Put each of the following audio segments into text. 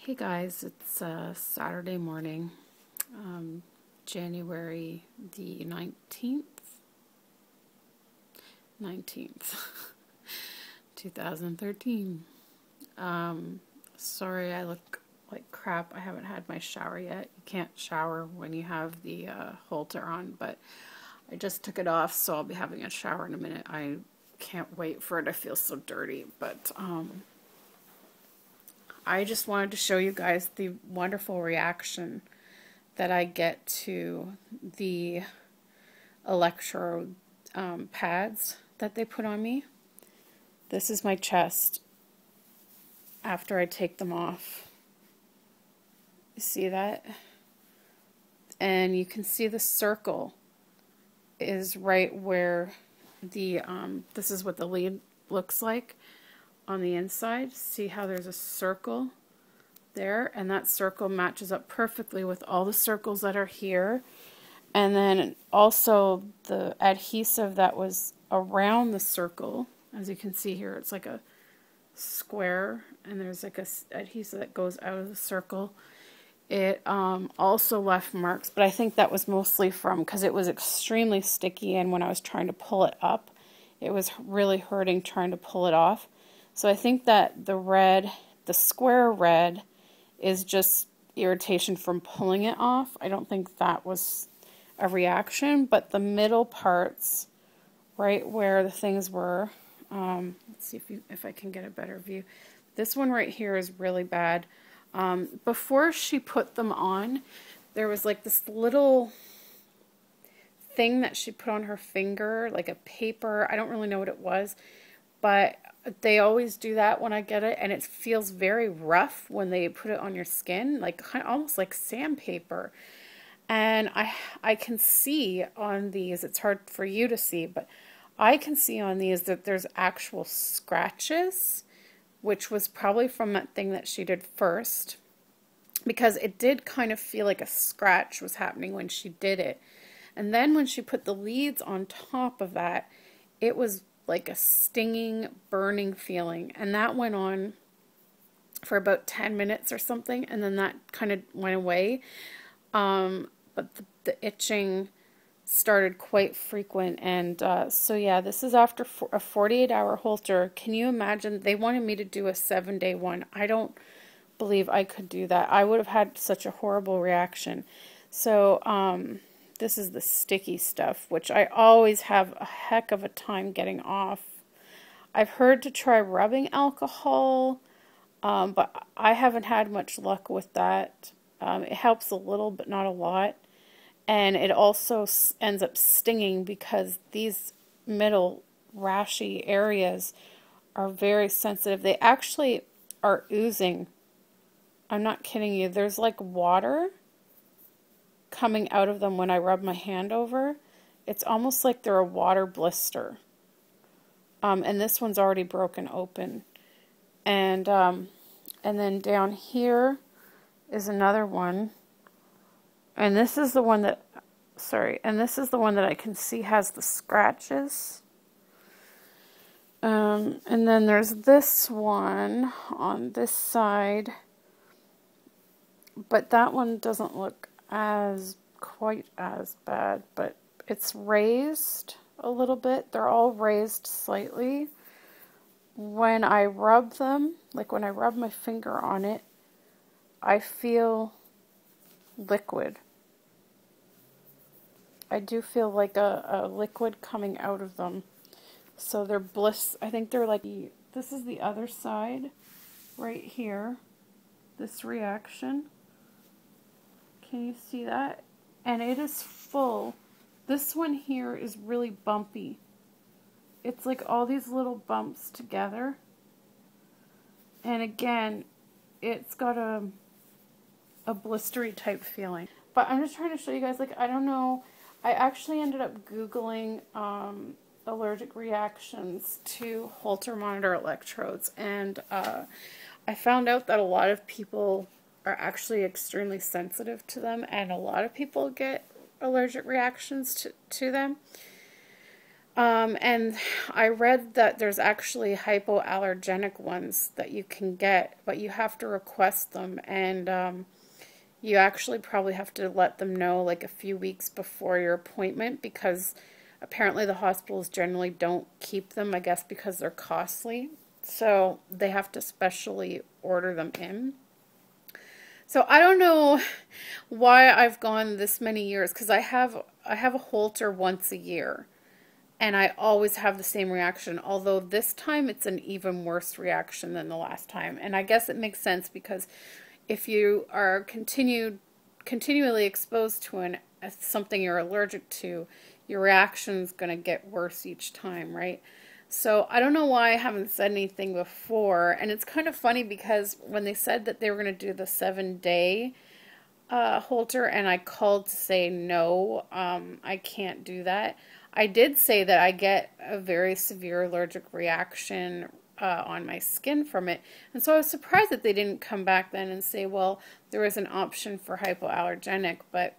Hey guys, it's Saturday morning, January the 19th, 2013. Sorry I look like crap. I haven't had my shower yet. You can't shower when you have the holter on, but I just took it off, so I'll be having a shower in a minute. I can't wait for it. I feel so dirty, but I just wanted to show you guys the wonderful reaction that I get to the electrode pads that they put on me. This is my chest after I take them off. You see that? And you can see the circle is right where the, this is what the lead looks like on the inside. See how there's a circle there, and that circle matches up perfectly with all the circles that are here. And then also the adhesive that was around the circle, as you can see here, it's like a square, and there's like a adhesive that goes out of the circle. It also left marks, but I think that was mostly from because it was extremely sticky, and when I was trying to pull it up, it was really hurting trying to pull it off. So I think that the red, the square red, is just irritation from pulling it off. I don't think that was a reaction, but the middle parts, right where the things were, let's see if I can get a better view. This one right here is really bad. Before she put them on, there was like this little thing that she put on her finger, like a paper. I don't really know what it was, but they always do that when I get it, and it feels very rough when they put it on your skin, like almost like sandpaper. And I can see on these, it's hard for you to see, but I can see on these that there's actual scratches, which was probably from that thing that she did first, because it did kind of feel like a scratch was happening when she did it. And then when she put the leads on top of that, it was like a stinging, burning feeling, and that went on for about 10 minutes or something, and then that kind of went away. But the itching started quite frequent, and so yeah, this is after a 48-hour holter. Can you imagine? They wanted me to do a 7-day one. I don't believe I could do that. I would have had such a horrible reaction. So this is the sticky stuff, which I always have a heck of a time getting off. I've heard to try rubbing alcohol, but I haven't had much luck with that. It helps a little, but not a lot. And it also ends up stinging because these middle rashy areas are very sensitive. They actually are oozing. I'm not kidding you. There's like water coming out of them when I rub my hand over. It's almost like they're a water blister. And this one's already broken open. And then down here is another one. And this is the one that, and this is the one that I can see has the scratches. And then there's this one on this side. But that one doesn't look quite as bad, but it's raised a little bit. They're all raised slightly. When I rub them, like when I rub my finger on it, I feel liquid. I do feel like a liquid coming out of them. So they're I think they're like, this is the other side right here, this reaction. Can you see that? And it is full. This one here is really bumpy. It's like all these little bumps together. And again, it's got a blistery type feeling. But I'm just trying to show you guys, like, I don't know. I actually ended up Googling allergic reactions to Holter monitor electrodes. And I found out that a lot of people are actually extremely sensitive to them, and a lot of people get allergic reactions to them. And I read that there's actually hypoallergenic ones that you can get, but you have to request them, and you actually probably have to let them know like a few weeks before your appointment, because apparently the hospitals generally don't keep them, I guess because they're costly. So they have to specially order them in. So I don't know why I've gone this many years, because I have a holter once a year. And I always have the same reaction, although this time it's an even worse reaction than the last time. And I guess it makes sense, because if you are continually exposed to something you're allergic to, your reaction is going to get worse each time, right? So I don't know why I haven't said anything before. And it's kind of funny, because when they said that they were going to do the 7-day holter, and I called to say no, I can't do that. I did say that I get a very severe allergic reaction on my skin from it, and so I was surprised that they didn't come back then and say, well, there is an option for hypoallergenic. But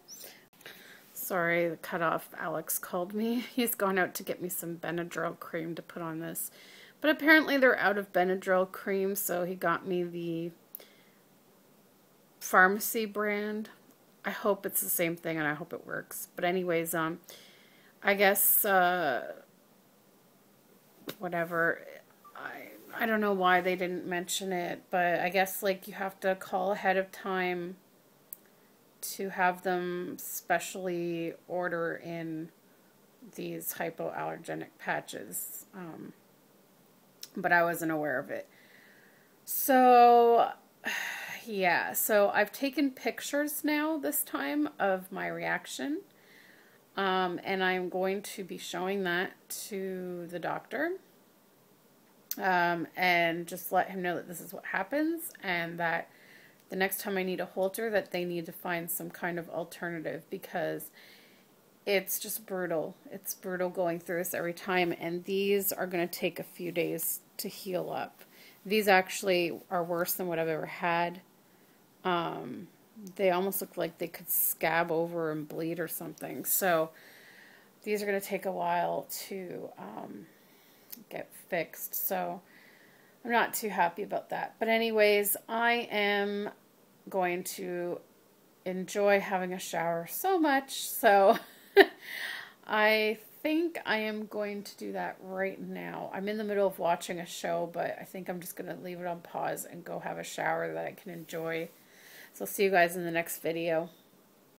sorry, the cutoff. Alex called me. He's gone out to get me some Benadryl cream to put on this, but apparently they're out of Benadryl cream, so he got me the pharmacy brand. I hope it's the same thing, and I hope it works. But anyways, I guess whatever. I don't know why they didn't mention it, but I guess like you have to call ahead of time to have them specially order in these hypoallergenic patches. But I wasn't aware of it. So yeah, so I've taken pictures now this time of my reaction. And I'm going to be showing that to the doctor, and just let him know that this is what happens, and that the next time I need a holter, that they need to find some kind of alternative, because it's just brutal. It's brutal going through this every time, and these are going to take a few days to heal up. These actually are worse than what I've ever had. They almost look like they could scab over and bleed or something. So these are going to take a while to get fixed. So I'm not too happy about that. But anyways, I am going to enjoy having a shower so much. So I think I am going to do that right now. I'm in the middle of watching a show, but I think I'm just going to leave it on pause and go have a shower that I can enjoy. So I'll see you guys in the next video.